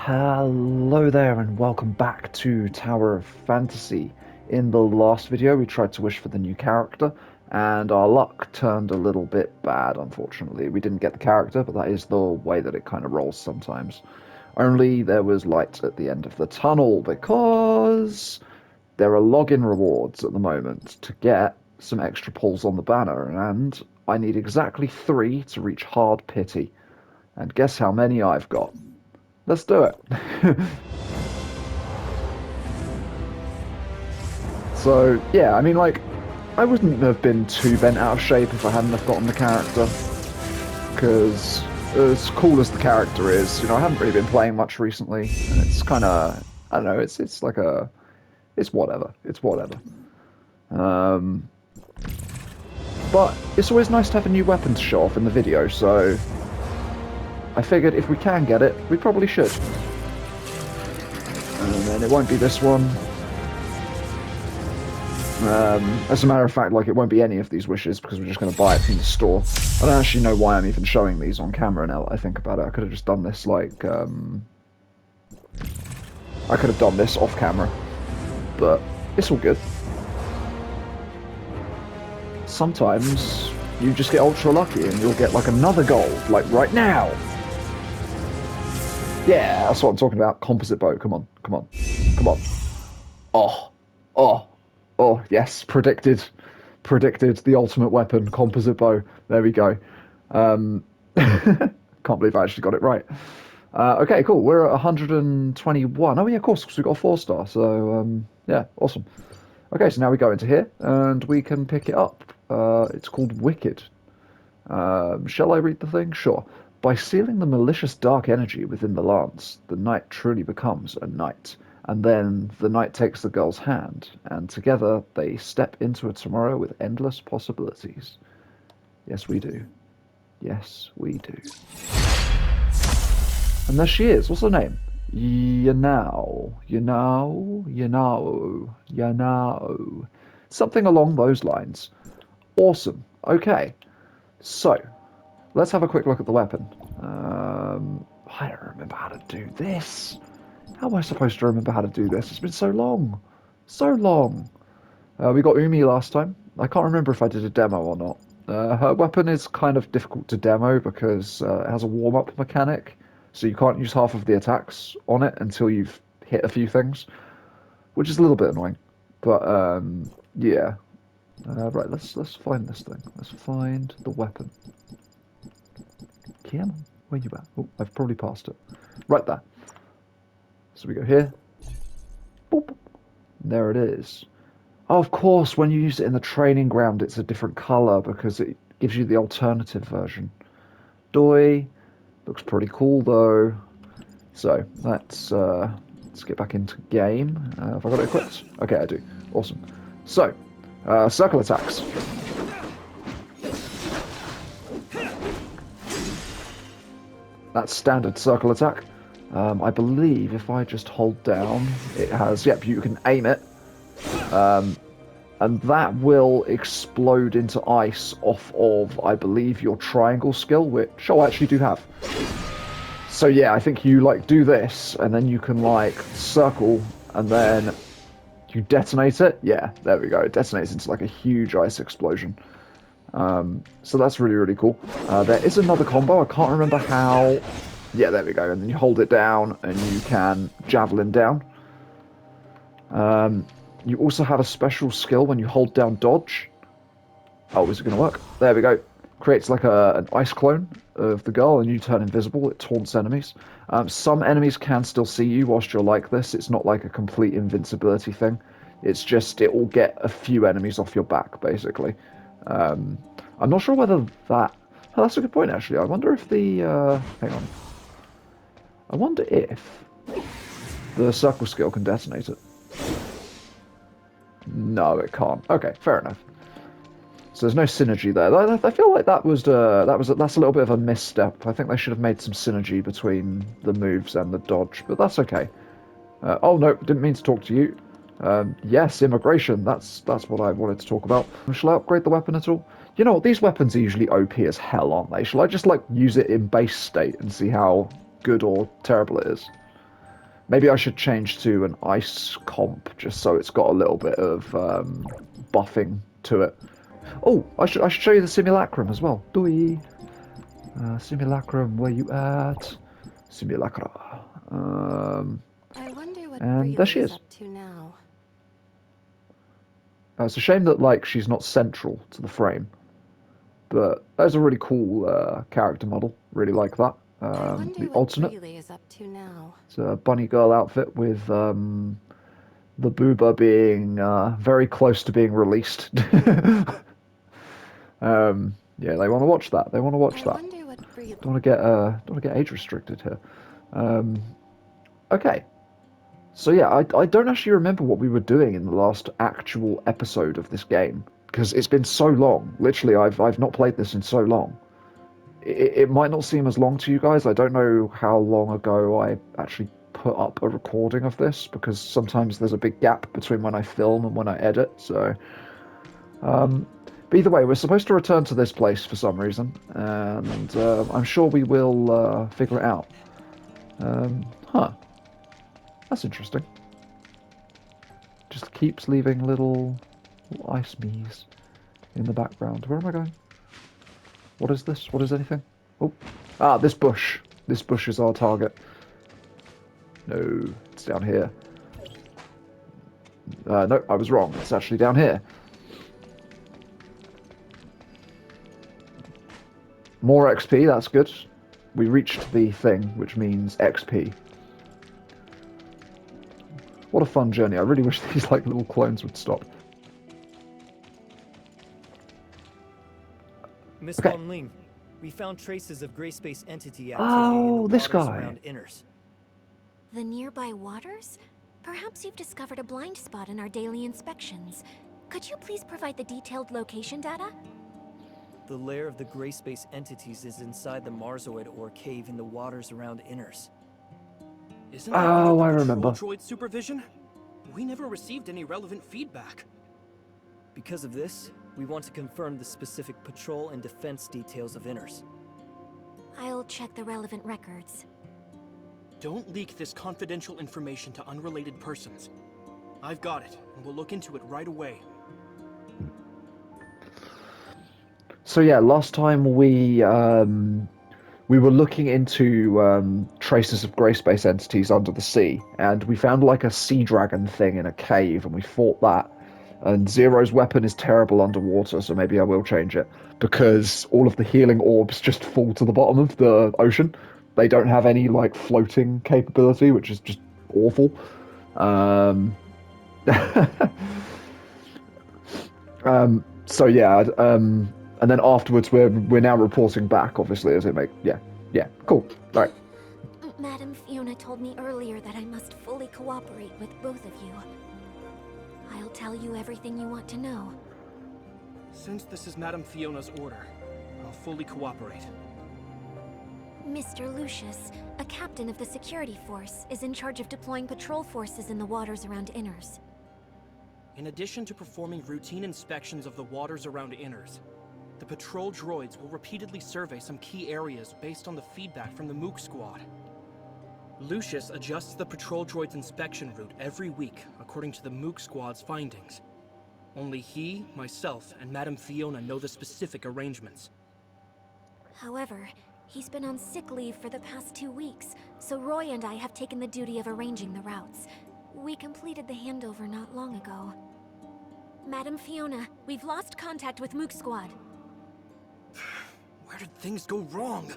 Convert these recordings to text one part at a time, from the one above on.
Hello there and welcome back to Tower of Fantasy. In the last video we tried to wish for the new character and our luck turned a little bit bad, unfortunately. We didn't get the character, but that is the way that it kind of rolls sometimes. Only there was light at the end of the tunnel because there are login rewards at the moment to get some extra pulls on the banner, and I need exactly 3 to reach hard pity. And guess how many I've got? Let's do it. So, yeah, I mean, like, I wouldn't have been too bent out of shape if I hadn't have gotten the character. Because, as cool as the character is, I haven't really been playing much recently. And it's kind of, I don't know, it's like a, it's whatever. It's whatever. Um, but it's always nice to have a new weapon to show off in the video, so I figured if we can get it, we probably should. And then it won't be this one. As a matter of fact, like, it won't be any of these wishes because we're just going to buy it from the store. I don't actually know why I'm even showing these on camera now that I think about it. I could have just done this, like, I could have done this off camera. But it's all good. Sometimes you just get ultra lucky and you'll get, like, another gold, like, right now. Yeah, that's what I'm talking about. Composite bow. Come on, come on, come on. Oh, oh. Oh, yes, predicted the ultimate weapon, composite bow. There we go. Can't believe I actually got it right. Okay, cool. We're at 121. Oh, yeah, of course, because we got a 4-star. So, yeah, awesome. Okay, so now we go into here, and we can pick it up. It's called Wicked. Shall I read the thing? Sure. By sealing the malicious dark energy within the lance, the knight truly becomes a knight. And then the knight takes the girl's hand, and together they step into a tomorrow with endless possibilities. Yes, we do. Yes, we do. And there she is. What's her name? Yanao. Something along those lines. Awesome. Okay. So, let's have a quick look at the weapon. I don't remember how to do this. How am I supposed to remember how to do this? It's been so long. So long. We got Umi last time. I can't remember if I did a demo or not. Her weapon is kind of difficult to demo because it has a warm-up mechanic. So you can't use half of the attacks on it until you've hit a few things. Which is a little bit annoying. But, yeah. Right, let's find this thing. Let's find the weapon. Come on. Where you at? Oh, I've probably passed it. Right there. So we go here. Boop. There it is. Oh, of course, when you use it in the training ground, it's a different color because it gives you the alternative version. Doi. Looks pretty cool, though. So, let's get back into game. Have I got it equipped? Okay, I do. Awesome. So, circle attacks. That's standard circle attack. I believe if I just hold down, it has, yep, you can aim it. And that will explode into ice off of, I believe, your triangle skill, which I actually do have. So yeah, I think you, like, do this, and then you can, like, circle, and then you detonate it. Yeah, there we go. It detonates into, like, a huge ice explosion. So that's really, really cool. There is another combo. I can't remember how. Yeah, there we go. And then you hold it down, and you can javelin down. You also have a special skill when you hold down dodge. Oh, is it going to work? There we go. Creates like an ice clone of the girl, and you turn invisible. It taunts enemies. Some enemies can still see you whilst you're like this. It's not like a complete invincibility thing. It's just it will get a few enemies off your back, basically. I'm not sure whether that. Oh, that's a good point, actually. I wonder if the. Hang on. I wonder if the circle skill can detonate it. No, it can't. Okay, fair enough. So there's no synergy there. I feel like that's a little bit of a misstep. I think they should have made some synergy between the moves and the dodge, but that's okay. Oh no, didn't mean to talk to you. Yes, immigration. That's what I wanted to talk about. Shall I upgrade the weapon at all? You know what? These weapons are usually OP as hell, aren't they? Shall I just, like, use it in base state and see how good or terrible it is? Maybe I should change to an ice comp just so it's got a little bit of buffing to it. Oh, I should show you the simulacrum as well. Doi. Simulacrum, where you at? Simulacra. I wonder what And there Breely she is is. up to now. It's a shame that like she's not central to the frame, but that's a really cool character model. Really like that. I wonder The what alternate. Breely is up to now. It's a bunny girl outfit with the booba being very close to being released. Yeah, they want to watch that. They want to watch I that. wonder what Breely. Don't want to get age restricted here. Okay. So yeah, I don't actually remember what we were doing in the last actual episode of this game because it's been so long. Literally, I've not played this in so long. It might not seem as long to you guys. I don't know how long ago I actually put up a recording of this because sometimes there's a big gap between when I film and when I edit. So, but either way, we're supposed to return to this place for some reason, and I'm sure we will figure it out. Huh. That's interesting. Just keeps leaving little ice me's in the background. Where am I going? What is this? What is anything? Oh, this bush. This bush is our target. No, it's down here. No, I was wrong. It's actually down here. More XP, that's good. We reached the thing, which means XP. What a fun journey. I really wish these like little clones would stop. Miss Okay. Von Ling, we found traces of gray space entity activity Oh, in the this waters guy. around Innars. The nearby waters? Perhaps you've discovered a blind spot in our daily inspections. Could you please provide the detailed location data? The lair of the gray space entities is inside the Marsoid ore cave in the waters around Innars. Isn't that under Oh, the I patrol remember. droid supervision? We never received any relevant feedback. Because of this, we want to confirm the specific patrol and defense details of Innars. I'll check the relevant records. Don't leak this confidential information to unrelated persons. I've got it, and we'll look into it right away. So yeah, last time we were looking into traces of grey space entities under the sea, and we found like a sea dragon thing in a cave, and we fought that. And Zero's weapon is terrible underwater, so maybe I will change it because all of the healing orbs just fall to the bottom of the ocean. They don't have any like floating capability, which is just awful. Um, so yeah, and then afterwards we're now reporting back, obviously, as it make yeah, cool. All right. Madam Fiona told me earlier that I must fully cooperate with both of you. I'll tell you everything you want to know. Since this is Madame Fiona's order, I'll fully cooperate. Mr. Lucius, a captain of the security force, is in charge of deploying patrol forces in the waters around Innars. In addition to performing routine inspections of the waters around Innars, the patrol droids will repeatedly survey some key areas based on the feedback from the Mook squad. Lucius adjusts the patrol droid's inspection route every week according to the Mook squad's findings. Only he, myself, and Madame Fiona know the specific arrangements. However, he's been on sick leave for the past 2 weeks, so Roy and I have taken the duty of arranging the routes. We completed the handover not long ago. Madam Fiona, we've lost contact with Mook Squad. Where did things go wrong?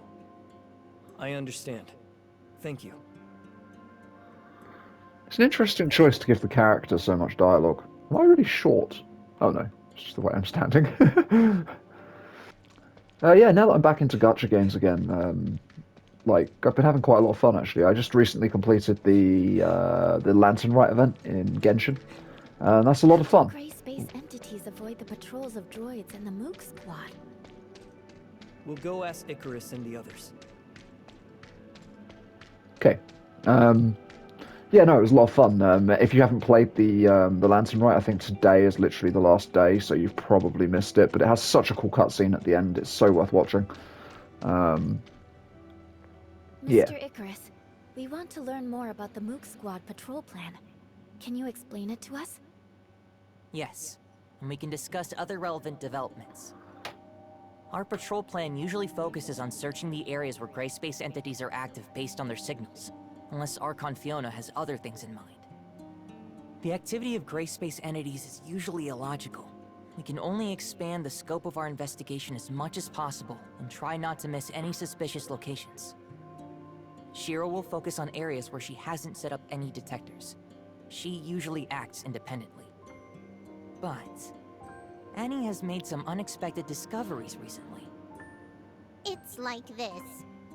I understand. Thank you. It's an interesting choice to give the character so much dialogue. Am I really short? Oh no, it's just the way I'm standing. Yeah, now that I'm back into gacha games again, like I've been having quite a lot of fun actually. I just recently completed the Lantern Rite event in Genshin, and that's a lot of fun. Gray space entities avoid the patrols of droids and the Mook Squad. We'll go ask Icarus and the others. Okay. Yeah, no, it was a lot of fun. If you haven't played the Lantern Rite, I think today is literally the last day, so you've probably missed it. But it has such a cool cutscene at the end; it's so worth watching. Yeah. Mr. Icarus, We want to learn more about the Mook Squad patrol plan. Can you explain it to us? Yes, and we can discuss other relevant developments. Our patrol plan usually focuses on searching the areas where gray space entities are active based on their signals, unless Archon Fiona has other things in mind. The activity of gray space entities is usually illogical. We can only expand the scope of our investigation as much as possible and try not to miss any suspicious locations. Shiro will focus on areas where she hasn't set up any detectors. She usually acts independently. But Annie has made some unexpected discoveries recently. It's like this.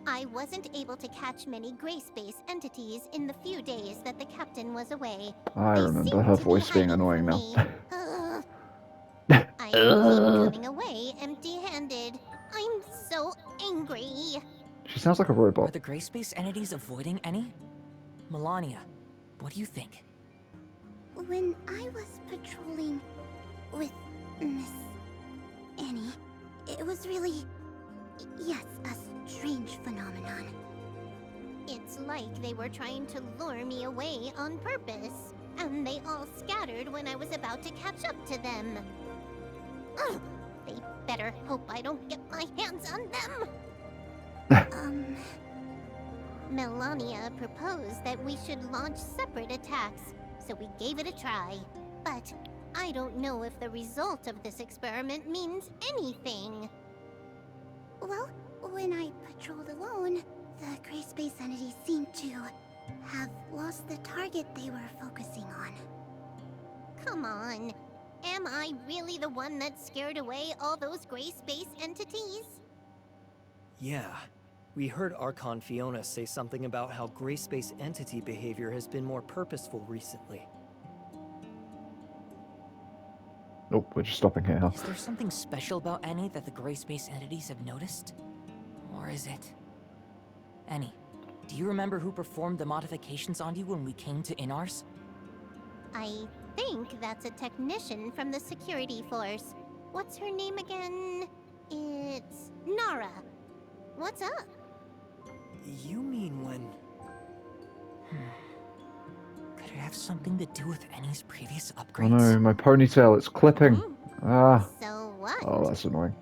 I wasn't able to catch many gray space entities in the few days that the captain was away. I They remember seem her to be voice being hiding annoying from now. me. I keep coming away empty-handed. I'm so angry. She sounds like a Are robot. the gray space entities avoiding Annie? Melania, what do you think? When I was patrolling with Miss Annie, it was really, yes, a strange phenomenon. It's like they were trying to lure me away on purpose, and they all scattered when I was about to catch up to them. Ugh, they better hope I don't get my hands on them. Melania proposed that we should launch separate attacks, so we gave it a try. But I don't know if the result of this experiment means anything. Well, when I patrolled alone, the gray space entities seemed to have lost the target they were focusing on. Come on. Am I really the one that scared away all those gray space entities? Yeah. We heard Archon Fiona say something about how gray space entity behavior has been more purposeful recently. Nope, we're just stopping here, huh? Is there something special about Annie that the gray space entities have noticed? Or is it... Annie, do you remember who performed the modifications on you when we came to Innars? I think that's a technician from the security force. What's her name again? It's Nara. What's up? You mean when... Could it have something to do with Annie's previous Oh upgrades? no, my ponytail, it's clipping. Ah. So what? Oh, that's annoying.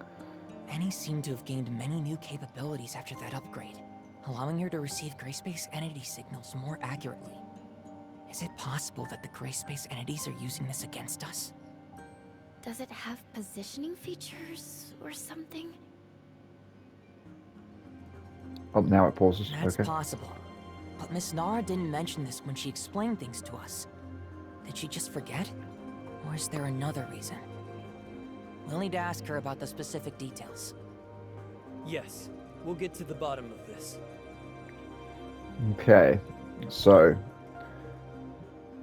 Annie seemed to have gained many new capabilities after that upgrade, allowing her to receive gray space entity signals more accurately. Is it possible that the gray space entities are using this against us? Does it have positioning features or something? Oh, now it pauses. That's Okay. possible. But Miss Nara didn't mention this when she explained things to us. Did she just forget? Or is there another reason? We'll need to ask her about the specific details. Yes, we'll get to the bottom of this. Okay. So,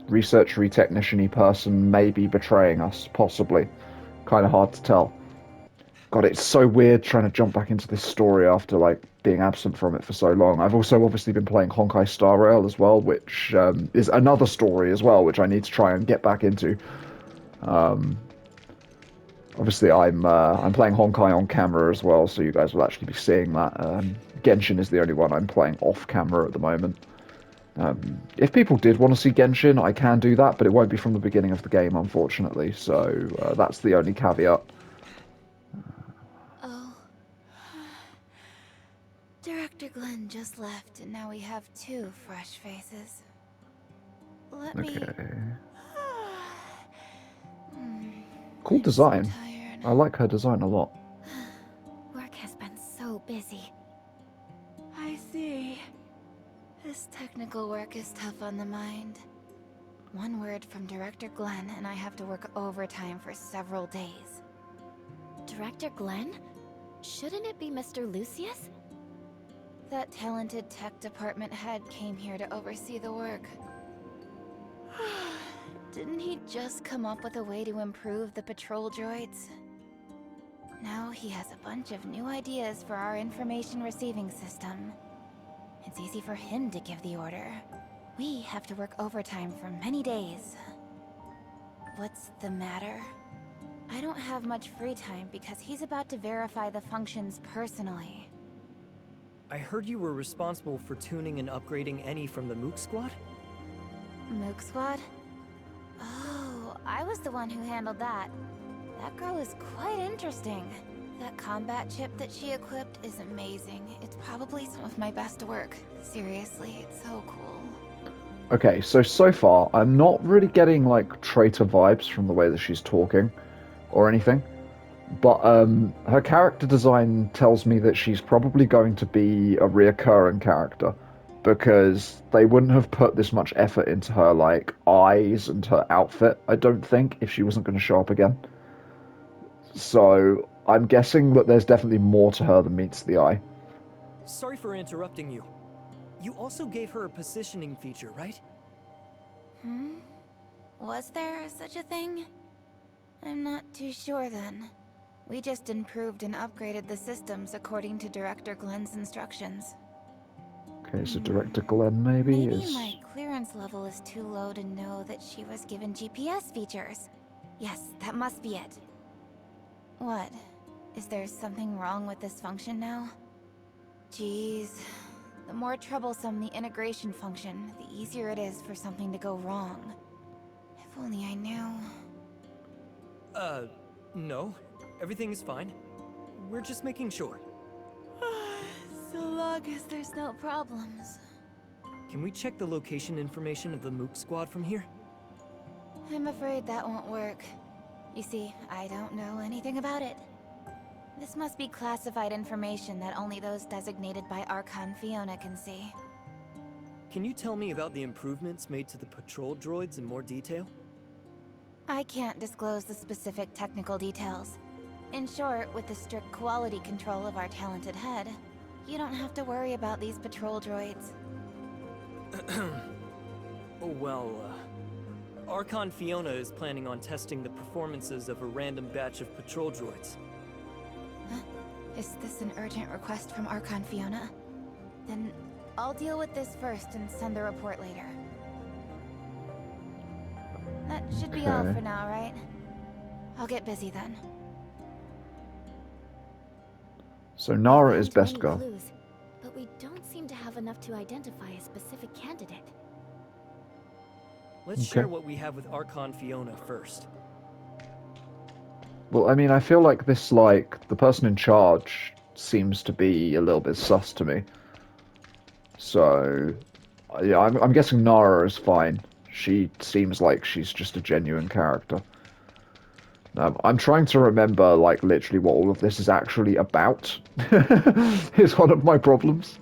researchery technician-y person may be betraying us, possibly. Kind of hard to tell. God, it's so weird trying to jump back into this story after, like, being absent from it for so long. I've also obviously been playing Honkai Star Rail as well, which is another story as well, which I need to try and get back into. Obviously, I'm playing Honkai on camera as well, so you guys will actually be seeing that. Genshin is the only one I'm playing off camera at the moment. If people did want to see Genshin, I can do that, but it won't be from the beginning of the game, unfortunately. So that's the only caveat. Oh. Director Glenn just left, and now we have two fresh faces. Let me... Okay. Hmm, Cool I'm design. so tired. I like her design a lot. Work has been so busy. I see. This technical work is tough on the mind. One word from Director Glenn, and I have to work overtime for several days. Director Glenn? Shouldn't it be Mr. Lucius? That talented tech department head came here to oversee the work. Didn't he just come up with a way to improve the patrol droids? Now he has a bunch of new ideas for our information receiving system. It's easy for him to give the order. We have to work overtime for many days. What's the matter? I don't have much free time because he's about to verify the functions personally. I heard you were responsible for tuning and upgrading any from the Mook Squad? Mook Squad? Oh, I was the one who handled that. That girl is quite interesting. That combat chip that she equipped is amazing. It's probably some of my best work. Seriously, it's so cool. Okay, so far, I'm not really getting, like, traitor vibes from the way that she's talking or anything. But her character design tells me that she's probably going to be a reoccurring character because they wouldn't have put this much effort into her, like, eyes and her outfit, I don't think, if she wasn't going to show up again. So I'm guessing that there's definitely more to her than meets the eye. Sorry for interrupting you. You also gave her a positioning feature, right? Was there such a thing? I'm not too sure then. We just improved and upgraded the systems according to Director Glenn's instructions. Okay, so Director Glenn maybe is... my clearance level is too low to know that she was given GPS features. Yes, that must be it. What? Is there something wrong with this function now? Jeez. The more troublesome the integration function, the easier it is for something to go wrong. If only I knew. No. Everything is fine. We're just making sure. So long as there's no problems. Can we check the location information of the Mook Squad from here? I'm afraid that won't work. You see, I don't know anything about it. This must be classified information that only those designated by Archon Fiona can see. Can you tell me about the improvements made to the patrol droids in more detail? I can't disclose the specific technical details. In short, with the strict quality control of our talented head, you don't have to worry about these patrol droids. Archon Fiona is planning on testing the performances of a random batch of patrol droids. Huh? Is this an urgent request from Archon Fiona? Then I'll deal with this first and send the report later. That should be all Okay. for now, right? I'll get busy then. So Nara is Found best many girl. clues, but we don't seem to have enough to identify a specific candidate. Let's Okay. share what we have with Archon Fiona first. Well, I mean, I feel like this, like, the person in charge seems to be a little bit sus to me. So, yeah, I'm guessing Nara is fine. She seems like she's just a genuine character. I'm trying to remember, like, literally what all of this is actually about. Is one of my problems.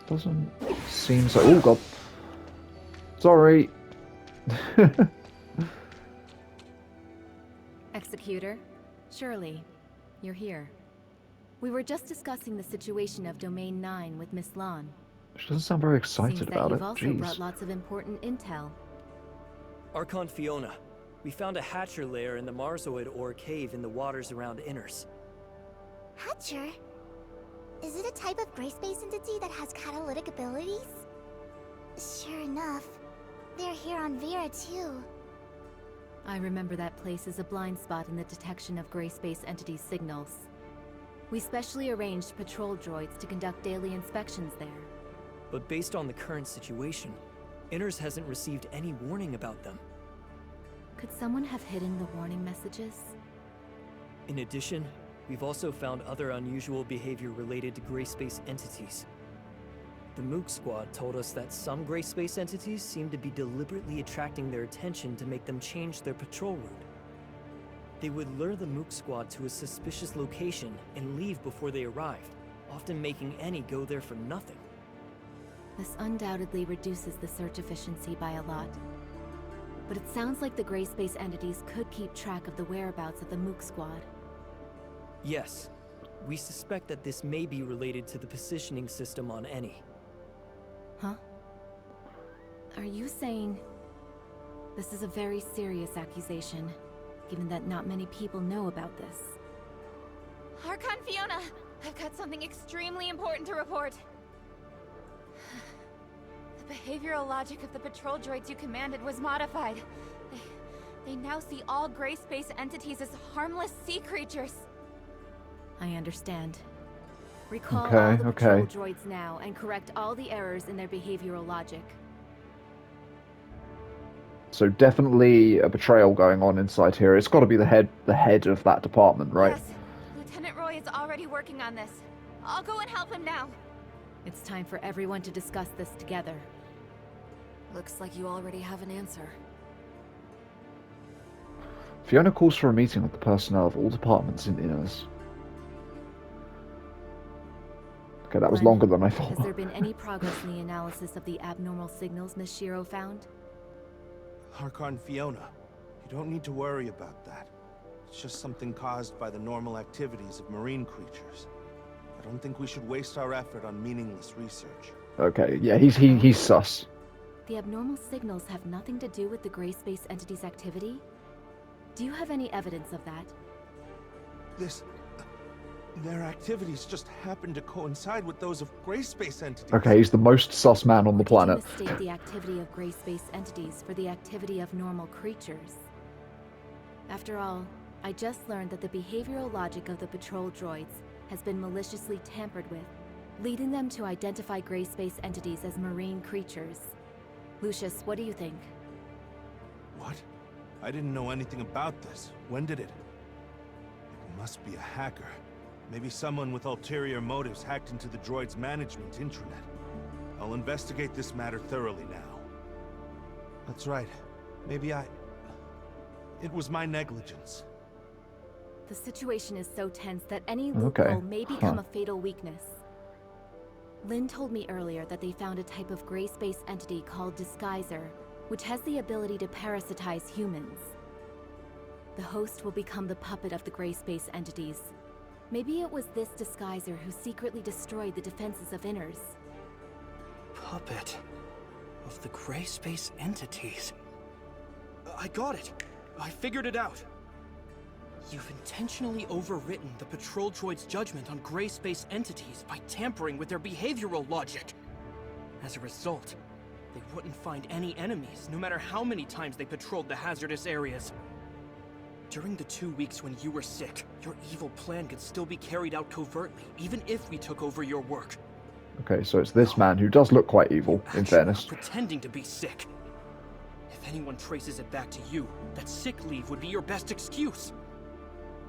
Doesn't seem so... Oh, God. Sorry. Executor, Shirley, you're here. We were just discussing the situation of Domain 9 with Miss Lon. She doesn't sound very Seems excited that about you've it. also Jeez. brought lots of important intel. Archon Fiona, we found a Hatcher lair in the Marsoid ore cave in the waters around Innars. Hatcher? Is it a type of gray space entity that has catalytic abilities? Sure enough. They're here on Vera too. I remember that place as a blind spot in the detection of gray space entities' signals. We specially arranged patrol droids to conduct daily inspections there. But based on the current situation, Innars hasn't received any warning about them. Could someone have hidden the warning messages? In addition, we've also found other unusual behavior related to gray space entities. The Mook Squad told us that some gray space entities seem to be deliberately attracting their attention to make them change their patrol route. They would lure the Mook Squad to a suspicious location and leave before they arrived, often making any go there for nothing. This undoubtedly reduces the search efficiency by a lot. But it sounds like the gray space entities could keep track of the whereabouts of the Mook Squad. Yes, we suspect that this may be related to the positioning system on Any. Huh? Are you saying... This is a very serious accusation, given that not many people know about this. Archon Fiona! I've got something extremely important to report. The behavioral logic of the patrol droids you commanded was modified. They now see all gray space entities as harmless sea creatures. I understand. Recall all Okay, the okay. patrol droids now and correct all the errors in their behavioral logic. So definitely a betrayal going on inside here. It's got to be the head of that department, right? Yes, Lieutenant Roy is already working on this. I'll go and help him now. It's time for everyone to discuss this together. Looks like you already have an answer. Fiona calls for a meeting with the personnel of all departments in Innars. Okay, that was Glenn, longer than I Has thought. there been any progress in the analysis of the abnormal signals Miss Shiro found? Harkon Fiona, you don't need to worry about that. It's just something caused by the normal activities of marine creatures. I don't think we should waste our effort on meaningless research. Okay, yeah, he's sus. The abnormal signals have nothing to do with the gray space entity's activity? Do you have any evidence of that? Their activities just happen to coincide with those of gray space entities. Okay, he's the most sus man on the Or did you planet. mistake the activity of gray space entities for the activity of normal creatures? After all, I just learned that the behavioral logic of the patrol droids has been maliciously tampered with, leading them to identify gray space entities as marine creatures. Lucius, what do you think? What? I didn't know anything about this. When did it? It must be a hacker. Maybe someone with ulterior motives hacked into the droid's management intranet. I'll investigate this matter thoroughly now. That's right. Maybe it was my negligence. The situation is so tense that any Okay, loophole may become huh. a fatal weakness. Lynn told me earlier that they found a type of gray space entity called Disguiser, which has the ability to parasitize humans. The host will become the puppet of the gray space entities. Maybe it was this Disguiser who secretly destroyed the defenses of Innars. Puppet of the gray space entities. I got it. I figured it out. You've intentionally overwritten the patrol droid's judgment on gray space entities by tampering with their behavioral logic. As a result, they wouldn't find any enemies, no matter how many times they patrolled the hazardous areas. During the 2 weeks when you were sick, your evil plan could still be carried out covertly, even if we took over your work. Okay, so it's this man who does look quite evil, in Actually, fairness. are pretending to be sick. If anyone traces it back to you, that sick leave would be your best excuse.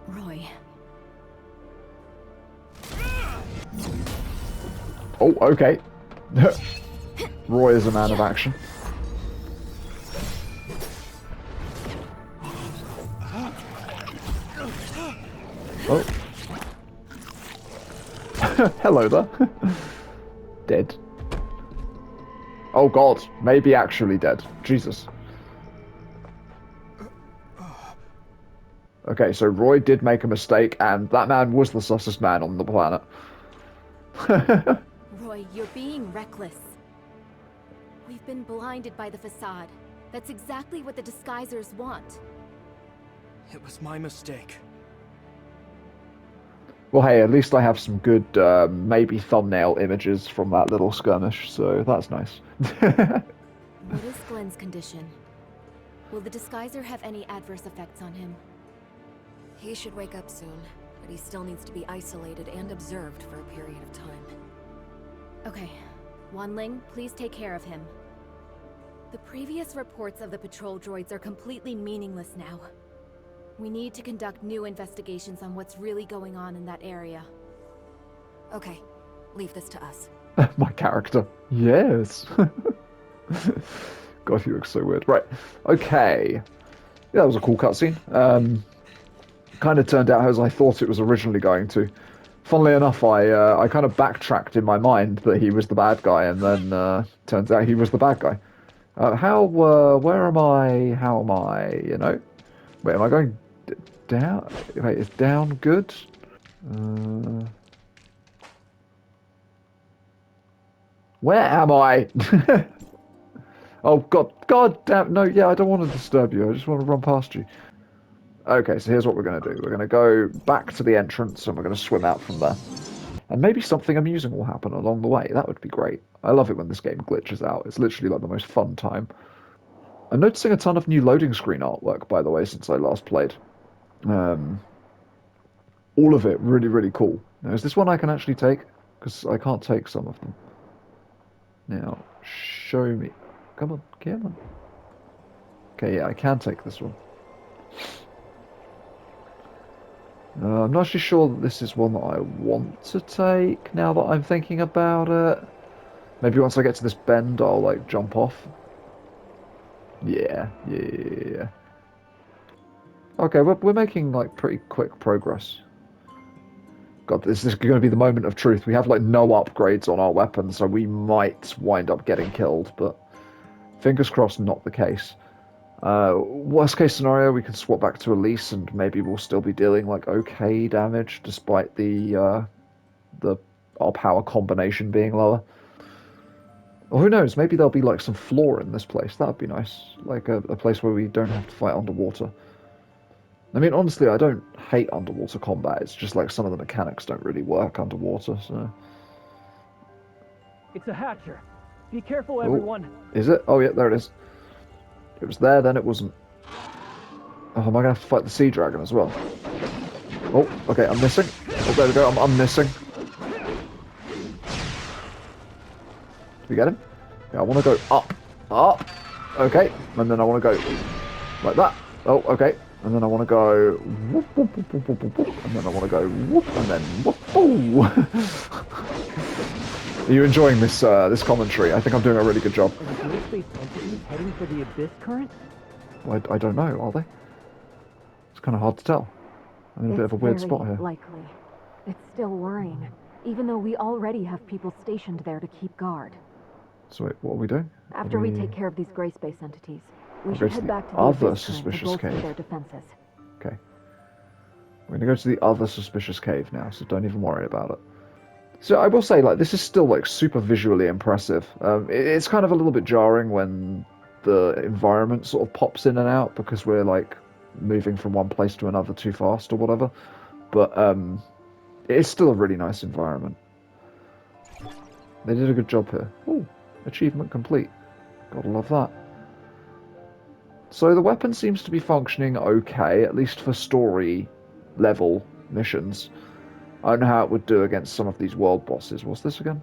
Roy. Oh, okay. Roy is a man of action. Oh. Hello there. Dead. Oh god, maybe actually dead. Jesus. Okay, so Roy did make a mistake, and that man was the sussest man on the planet. Roy, you're being reckless. We've been blinded by the facade. That's exactly what the Disguisers want. It was my mistake. Well, hey, at least I have some good, maybe thumbnail images from that little skirmish, so that's nice. What is Glenn's condition? Will the Disguiser have any adverse effects on him? He should wake up soon, but he still needs to be isolated and observed for a period of time. Okay. Wanling, please take care of him. The previous reports of the patrol droids are completely meaningless now. We need to conduct new investigations on what's really going on in that area. Okay, leave this to us. My character. Yes. God, he looks so weird. Right. Okay. Yeah, that was a cool cutscene. Kind of turned out as I thought it was originally going to. Funnily enough, I kind of backtracked in my mind that he was the bad guy, and then turns out he was the bad guy. Where am I? How am I? You know? Wait, am I going down? Wait, is down good? Where am I? Oh, God damn, no, yeah, I don't want to disturb you, I just want to run past you. Okay, so here's what we're going to do. We're going to go back to the entrance, and we're going to swim out from there. And maybe something amusing will happen along the way. That would be great. I love it when this game glitches out. It's literally like the most fun time. I'm noticing a ton of new loading screen artwork, by the way, since I last played. All of it really, really cool. Now, is this one I can actually take? Because I can't take some of them. Now, show me. Come on, come on. Okay, yeah, I can take this one. I'm not actually sure that this is one that I want to take, now that I'm thinking about it. Maybe once I get to this bend, I'll, like, jump off. Yeah. Okay, we're making, like, pretty quick progress. God, this is going to be the moment of truth. We have, like, no upgrades on our weapons, so we might wind up getting killed, but fingers crossed not the case. Worst case scenario, we can swap back to Elise, and maybe we'll still be dealing, like, okay damage, despite our power combination being lower. Or who knows, maybe there'll be, like, some floor in this place. That would be nice. Like, a place where we don't have to fight underwater. I mean, honestly, I don't hate underwater combat. It's just like some of the mechanics don't really work underwater, so... It's a hatcher. Be careful, Oh, everyone. is it? Oh, yeah, there it is. It was there, then it wasn't. Oh, am I going to have to fight the sea dragon as well? Oh, okay, I'm missing. Oh, there we go, I'm missing. Did we get him? Yeah, I want to go up. Up. Okay, and then I want to go like that. Oh, okay. And then I want to go whoop, whoop, whoop, whoop, whoop, whoop, and then I want to go whoop, and then whoop, whoop. Are you enjoying this this commentary? I think I'm doing a really good job. Are the gray space entities heading for the abyss current? Well, I don't know, are they? It's kind of hard to tell. I'm in a bit of a weird spot here. Likely. It's still worrying, even though we already have people stationed there to keep guard. So wait, what are we doing? After we take care of these gray space entities, we Go should to head the back to the other abyss current to suspicious bolster cave. their defenses. Okay. We're going to go to the other suspicious cave now, so don't even worry about it. So I will say, like, this is still, like, super visually impressive. It's kind of a little bit jarring when the environment sort of pops in and out because we're, like, moving from one place to another too fast or whatever. But it is still a really nice environment. They did a good job here. Ooh, achievement complete. Gotta love that. So the weapon seems to be functioning okay, at least for story level missions. I don't know how it would do against some of these world bosses. What's this again?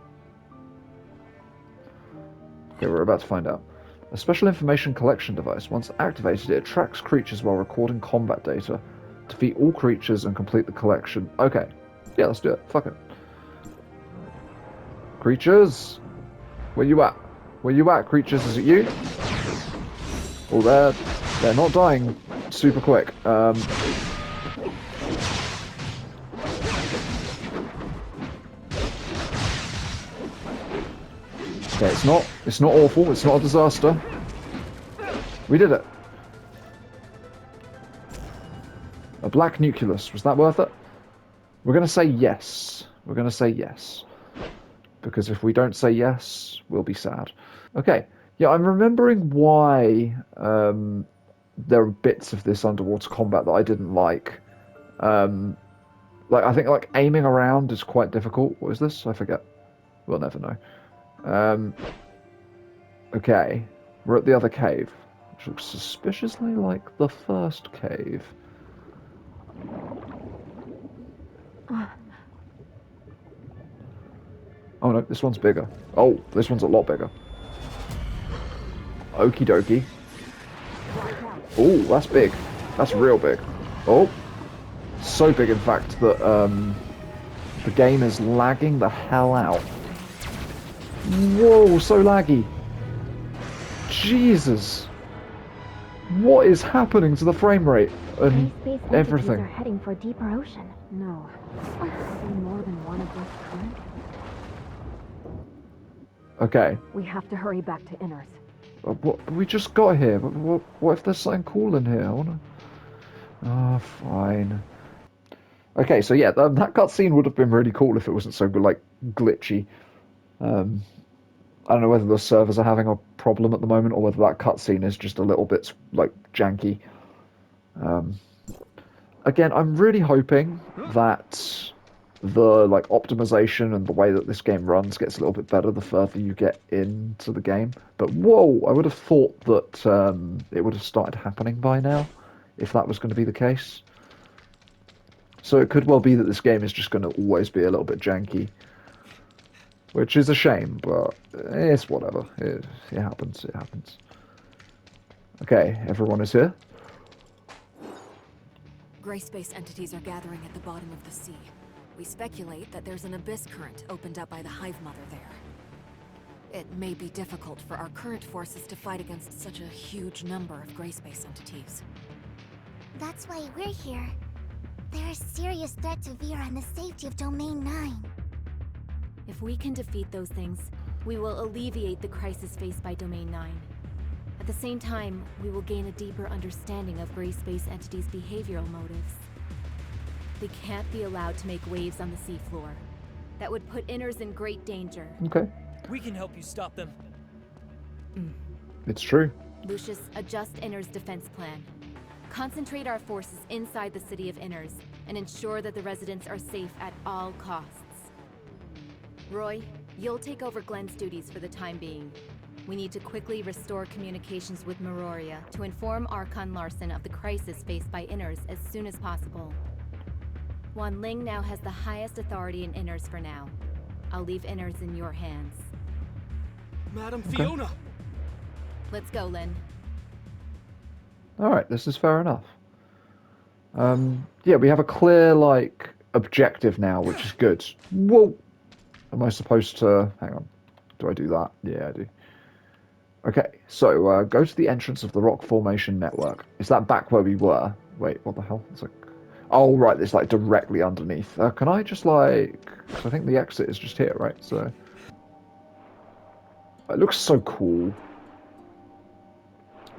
Okay, we're about to find out. A special information collection device. Once activated, it tracks creatures while recording combat data. Defeat all creatures and complete the collection. Okay. Yeah, let's do it. Fuck it. Creatures! Where you at? Where you at, creatures? Is it you? Oh, they're not dying super quick. Okay, it's not awful, it's not a disaster. We did it. A black nucleus, was that worth it? We're gonna say yes. We're gonna say yes. Because if we don't say yes, we'll be sad. Okay, yeah, I'm remembering why there are bits of this underwater combat that I didn't like. Like, I think, like, aiming around is quite difficult. What is this? I forget. We'll never know. Okay, we're at the other cave, which looks suspiciously like the first cave. Oh no, this one's bigger. Oh, this one's a lot bigger. Okie dokie. Oh, that's big. That's real big. Oh, so big in fact that the game is lagging the hell out. Whoa, so laggy. Jesus. What is happening to the frame rate and everything? Are heading for deeper ocean. No. Are there more than one of this current? Okay. We have to hurry back to Innars. What, we just got here. What if there's something cool in here? I wanna... Oh, fine. Okay, so yeah, that cutscene would have been really cool if it wasn't so, like, glitchy. I don't know whether the servers are having a problem at the moment or whether that cutscene is just a little bit, like, janky. Again, I'm really hoping that the, like, optimization and the way that this game runs gets a little bit better the further you get into the game. But, whoa, I would have thought that it would have started happening by now, if that was going to be the case. So it could well be that this game is just going to always be a little bit janky. Which is a shame, but it's whatever. It happens, it happens. Okay, everyone is here. Gray space entities are gathering at the bottom of the sea. We speculate that there's an abyss current opened up by the Hive Mother there. It may be difficult for our current forces to fight against such a huge number of gray space entities. That's why we're here. They're a serious threat to Vera and the safety of Domain 9. If we can defeat those things, we will alleviate the crisis faced by Domain 9. At the same time, we will gain a deeper understanding of gray space entities' behavioral motives. They can't be allowed to make waves on the seafloor. That would put Innars in great danger. Okay, We can help you stop them. it's true. Lucius, adjust Innars' defense plan. Concentrate our forces inside the city of Innars, and ensure that the residents are safe at all costs. Roy, you'll take over Glenn's duties for the time being. We need to quickly restore communications with Meroria to inform Archon Larson of the crisis faced by Innars as soon as possible. Wan Ling now has the highest authority in Innars for now. I'll leave Innars in your hands. Madam Fiona! Let's go, Lin. Alright, this is fair enough. Yeah, we have a clear, like, objective now, which is good. Whoa! Am I supposed to... Hang on. Do I do that? Yeah, I do. Okay, so go to the entrance of the rock formation network. Is that back where we were? Wait, what the hell? It's like... Oh, right, it's like directly underneath. Can I just like... 'Cause I think the exit is just here, right? So... It looks so cool.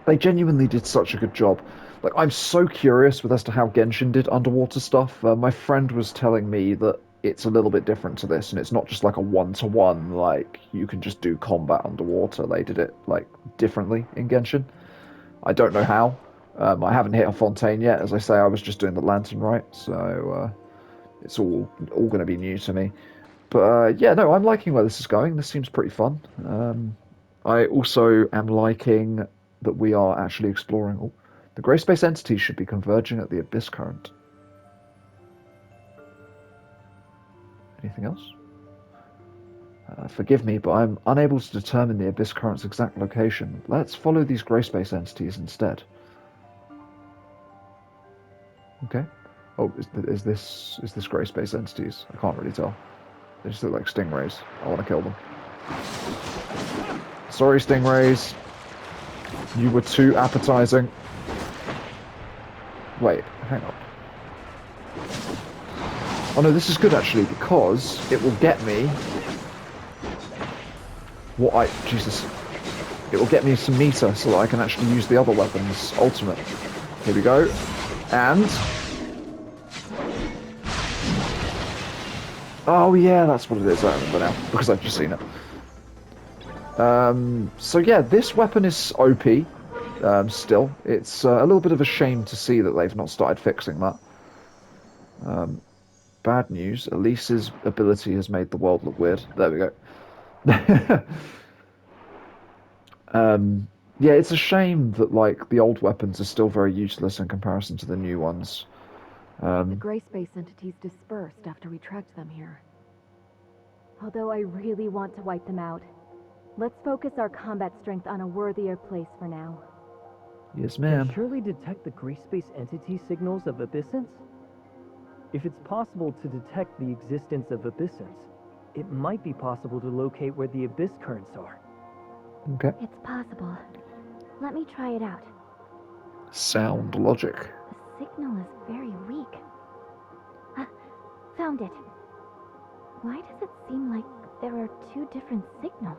They genuinely did such a good job. Like, I'm so curious as to how Genshin did underwater stuff. My friend was telling me that it's a little bit different to this, and it's not just like a one-to-one, like, you can just do combat underwater. They did it, like, differently in Genshin. I don't know how. I haven't hit a Fontaine yet. As I say, I was just doing the Lantern right, so it's all going to be new to me. But yeah, no, I'm liking where this is going. This seems pretty fun. I also am liking that we are actually exploring... Oh, the grey space entities should be converging at the Abyss Current. Anything else? Forgive me, but I'm unable to determine the Abyss Current's exact location. Let's follow these grey space entities instead. Okay. Oh, is this grey space entities? I can't really tell. They just look like stingrays. I want to kill them. Sorry, stingrays. You were too appetizing. Wait, hang on. Oh no, this is good actually, because it will get me Jesus. It will get me some meter so that I can actually use the other weapon's ultimate. Here we go. And... Oh yeah, that's what it is, I remember now, because I've just seen it. So yeah, this weapon is OP, still. It's a little bit of a shame to see that they've not started fixing that. Bad news, Elise's ability has made the world look weird. There we go. Yeah, it's a shame that, like, the old weapons are still very useless in comparison to the new ones. The gray space entities dispersed after we tracked them here. Although I really want to wipe them out, let's focus our combat strength on a worthier place for now. Yes, ma'am. Surely detect the gray space entity signals of abyssins? If it's possible to detect the existence of abyssins, it might be possible to locate where the abyss currents are. Okay. It's possible. Let me try it out. Sound logic. The signal is very weak. Found it. Why does it seem like there are two different signals?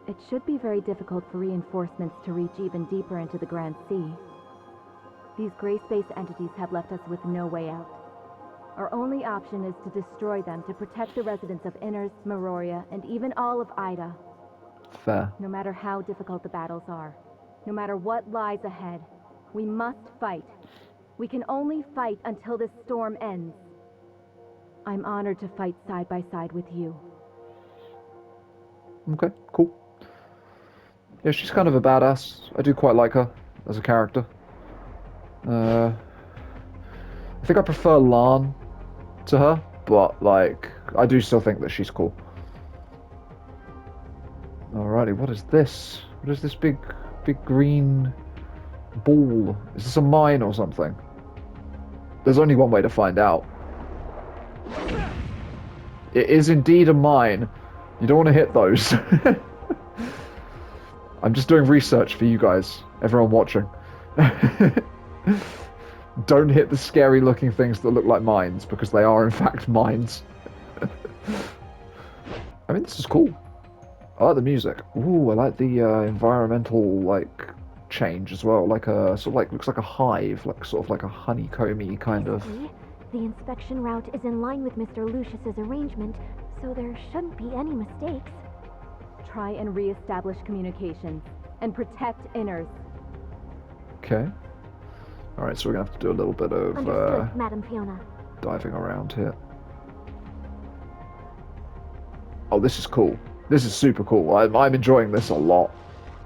It should be very difficult for reinforcements to reach even deeper into the Grand Sea. These gray space entities have left us with no way out. Our only option is to destroy them to protect the residents of Innars, Meroria, and even all of Ida. Fair. No matter how difficult the battles are, no matter what lies ahead, we must fight. We can only fight until this storm ends. I'm honored to fight side by side with you. Okay, cool. Yeah, she's kind of a badass. I do quite like her as a character. I think I prefer Lan to her, but like I do still think that she's cool. Alrighty, what is this? What is this big green ball? Is this a mine or something? There's only one way to find out. It is indeed a mine. You don't want to hit those. I'm just doing research for you guys, everyone watching. Don't hit the scary looking things that look like mines, because they are in fact mines. I mean, this is cool. I like the music. Ooh, I like the environmental like change as well. Like a sort of like looks like a hive, like sort of like a honeycomby kind of. See? The inspection route is in line with Mr. Lucius's arrangement, so there shouldn't be any mistakes. Try and re-establish communications and protect Innars. Okay. All right, so we're gonna have to do a little bit of Understood, Madam Fiona. diving around here. Oh, this is cool. This is super cool. I'm enjoying this a lot.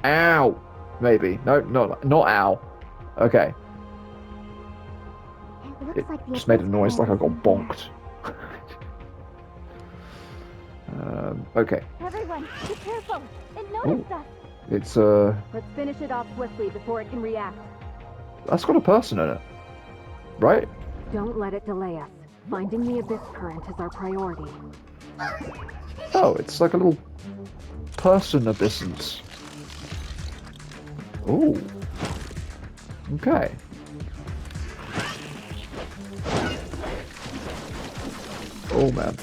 Ow! Maybe. No, not ow. Okay. It Like just made a noise like I got bonked. Okay. Everyone, be careful! It Ooh. noticed us! It's Let's finish it off swiftly before it can react. that's got a person in it. Right? Don't let it delay us. Finding the abyss current is our priority. Oh, it's like a little person abyssence. Ooh. Okay. Oh man.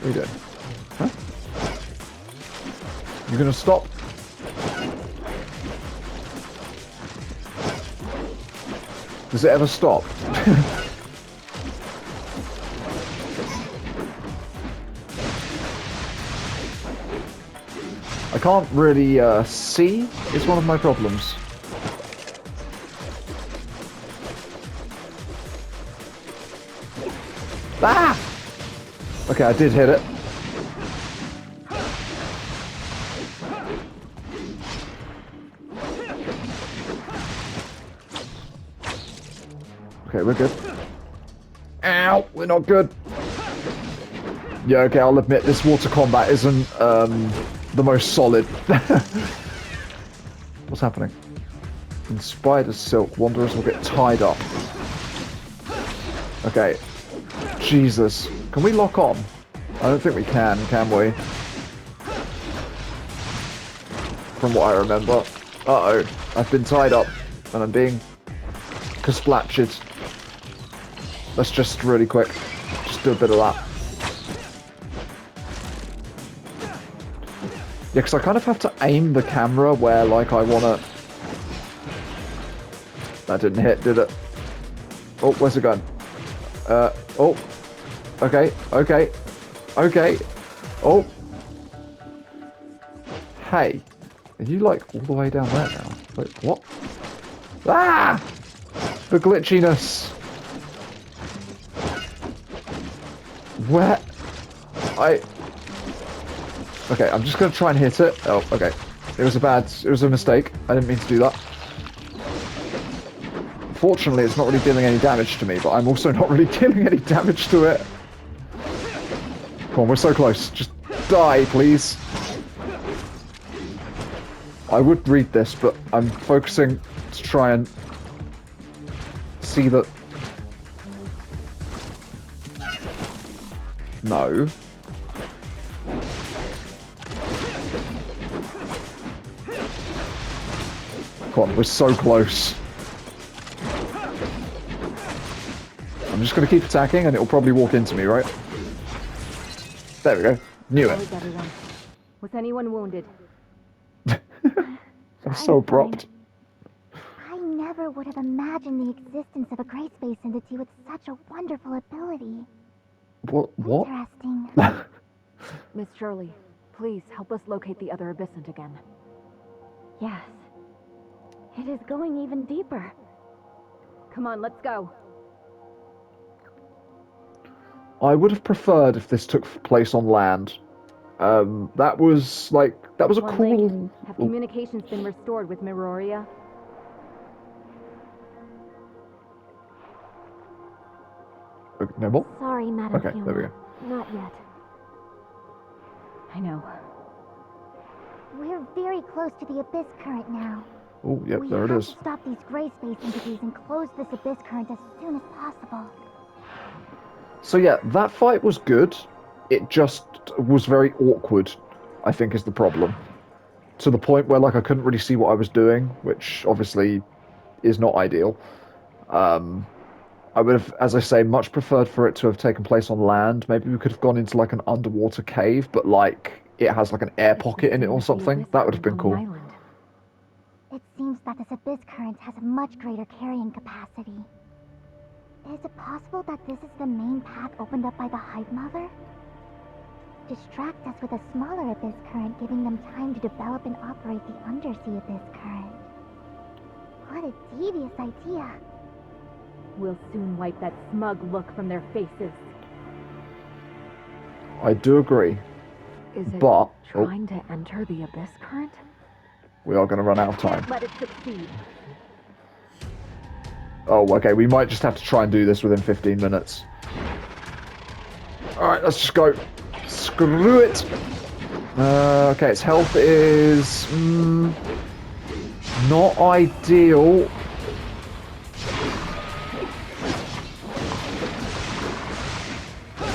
What are you doing? Huh? You gonna stop? Does it ever stop? I can't really see. It's one of my problems. Ah! Okay, I did hit it. Okay, we're good. Ow! We're not good. Yeah, okay, I'll admit this water combat isn't the most solid. What's happening? In spider's silk, wanderers will get tied up. Okay. Jesus. Can we lock on? I don't think we can we? From what I remember. Uh-oh. I've been tied up. And I'm being kasplatched. Let's just really quick. Just do a bit of that. Yeah, because I kind of have to aim the camera where, like, I want to... That didn't hit, did it? Oh, where's it going? Oh. Okay, okay. Okay. Oh. Hey. Are you, like, all the way down there now? Wait, what? Ah! The glitchiness. Where? Okay, I'm just going to try and hit it. Oh, okay. It was a mistake. I didn't mean to do that. Fortunately, it's not really dealing any damage to me, but I'm also not really dealing any damage to it. Come on, we're so close. Just die, please. I would read this, but I'm focusing to try and see that... No. Come on, we're so close. I'm just going to keep attacking and it'll probably walk into me, right? There we go. Knew it. Was anyone wounded? I'm so abrupt. I never would have imagined the existence of a gray space entity with such a wonderful ability. What? Interesting. Miss Shirley, please help us locate the other abyssant again. Yes. It is going even deeper. Come on, let's go. I would have preferred if this took place on land. That was a One cool... Link, have communications been restored with Miroria? Okay, no more? Sorry, Madam Okay, there we go. Not yet. I know. We're very close to the abyss current now. Oh, yep, We there it have is. to stop these gray space entities and close this abyss current as soon as possible. So yeah, that fight was good. It just was very awkward, I think is the problem. To the point where like I couldn't really see what I was doing, which obviously is not ideal. I would have, as I say, much preferred for it to have taken place on land. Maybe we could have gone into like an underwater cave, but like it has like an air pocket in it or something. That would have been cool. It seems that this abyss current has a much greater carrying capacity. Is it possible that this is the main path opened up by the Hive Mother? Distract us with a smaller abyss current, giving them time to develop and operate the undersea abyss current. What a devious idea. We'll soon wipe that smug look from their faces. I do agree, Is it but trying to enter the abyss current? we are going to run out of time. Can't let it succeed. Oh, okay, we might just have to try and do this within 15 minutes. Alright, let's just go. Screw it! Okay, its health is... not ideal.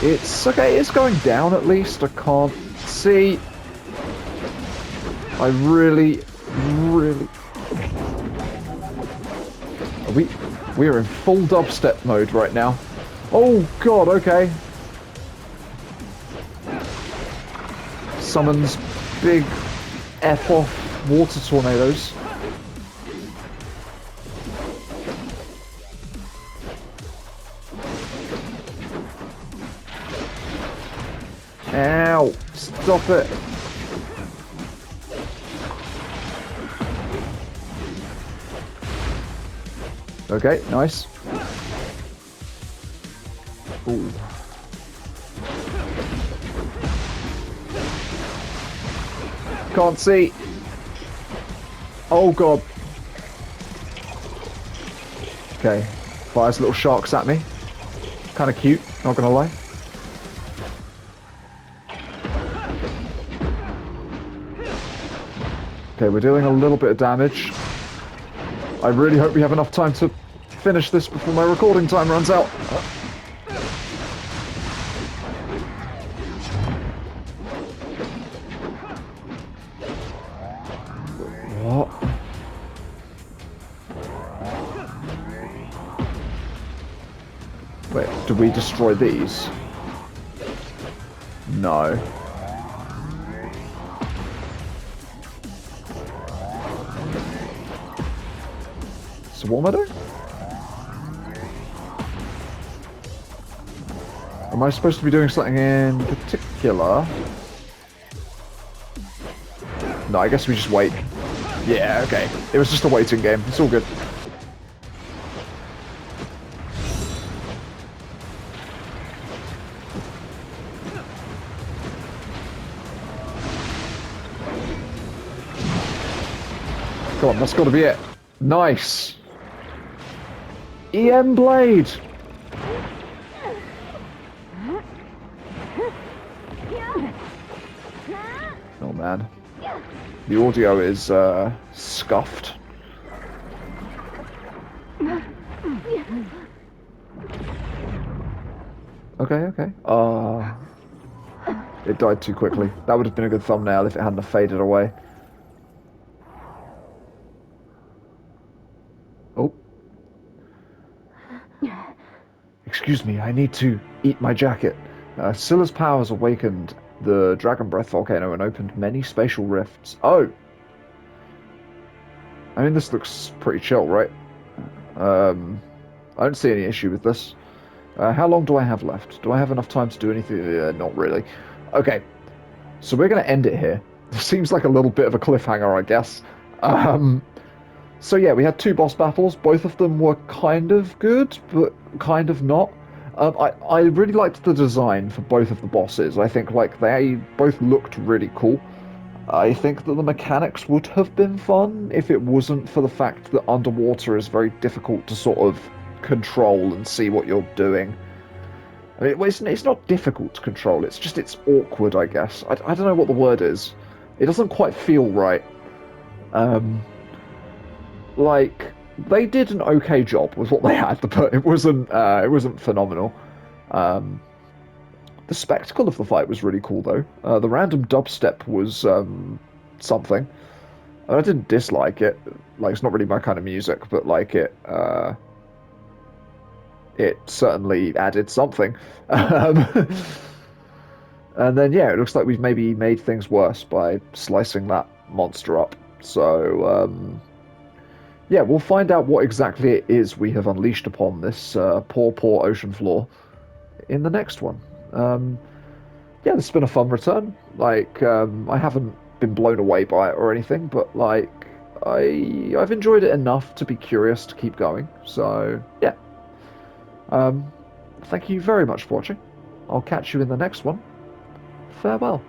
It's... okay, it's going down at least. I can't see. I really... We are in full dubstep mode right now. Oh god, okay. Summons big F-off water tornadoes. Ow! Stop it! Okay, nice. Ooh. Can't see. Oh god. Okay. Fires little sharks at me. Kind of cute, not gonna lie. Okay, we're doing a little bit of damage. I really hope we have enough time to finish this before my recording time runs out. What? Wait, did we destroy these? No. So what am I doing? Am I supposed to be doing something in particular? No, I guess we just wait. Yeah, okay. It was just a waiting game. It's all good. Come on, that's got to be it. Nice. EM Blade. Oh man. The audio is scuffed. Okay. It died too quickly. That would have been a good thumbnail if it hadn't have faded away. Oh. Excuse me, I need to eat my jacket. Scylla's powers awakened the Dragon Breath volcano and opened many spatial rifts. Oh! I mean, this looks pretty chill, right? I don't see any issue with this. How long do I have left? Do I have enough time to do anything? Not really. Okay, so we're going to end it here. Seems like a little bit of a cliffhanger, I guess. So yeah, we had two boss battles. Both of them were kind of good, but kind of not. I really liked the design for both of the bosses. I think like they both looked really cool. I think that the mechanics would have been fun if it wasn't for the fact that underwater is very difficult to sort of control and see what you're doing. I mean, it's not difficult to control. It's just it's awkward, I guess. I don't know what the word is. It doesn't quite feel right. Um, like they did an okay job with what they had, but it wasn't phenomenal. Um, the spectacle of the fight was really cool, though. The random dubstep was something. And I didn't dislike it. Like it's not really my kind of music, but like it certainly added something. Um, and then yeah, it looks like we've maybe made things worse by slicing that monster up. So yeah, we'll find out what exactly it is we have unleashed upon this poor ocean floor in the next one. Yeah, this has been a fun return. Like, I haven't been blown away by it or anything, but like, I've enjoyed it enough to be curious to keep going. So yeah, thank you very much for watching. I'll catch you in the next one. Farewell.